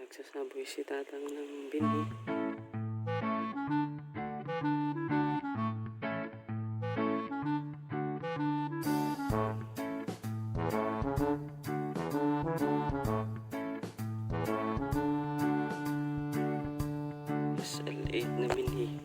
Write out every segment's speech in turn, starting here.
Nagsasaboy si tatang ng binhi. SL-8 na binhi.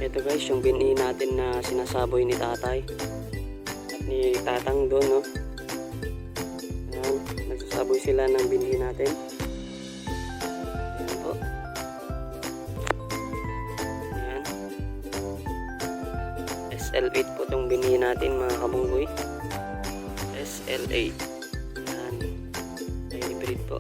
Ito guys, yung binhi natin na sinasaboy ni tatay at ni tatang doon, no? Ayan, nagsasaboy sila ng binhi natin. Ayan po. Ayan. SL-8 po itong binhi natin mga kabunggoy. SL-8. Ayan. Hybrid po.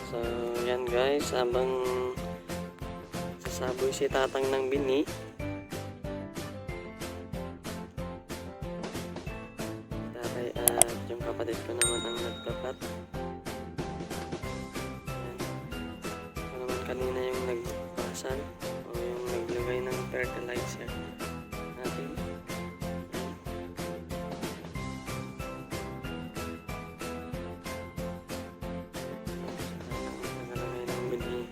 So yan guys, habang sasaboy si tatang ng binhi, tatay at yung kapatid ko naman ang nagpapat. Ito naman kanina yung nagpasan o yung naglagay ng fertilizer natin. Nagalagay ng binhi.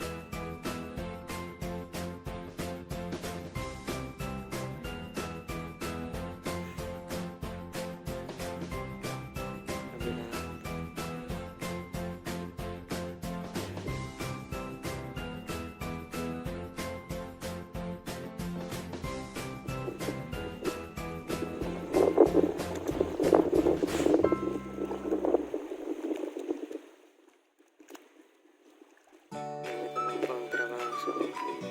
Kabila. Ito lang po ang trabaho sa office.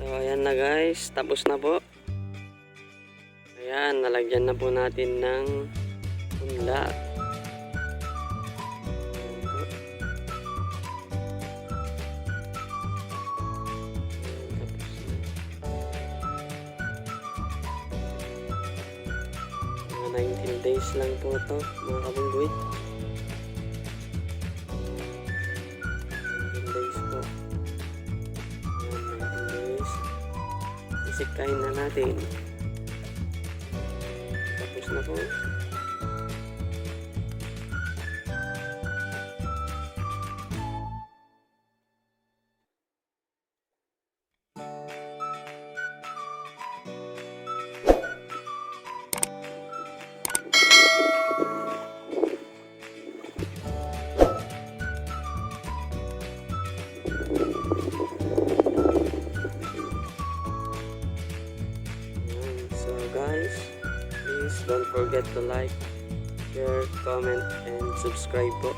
So ayan na guys, tapos na po. Ayan, nalagyan na po natin ng punla. Ayan po. Ayan, tapos na. Mga 19 days lang po ito mga kabunggoy. 19 days po. Isikain na natin. Tapos na po. So guys, please don't forget to like, share, comment, and subscribe po.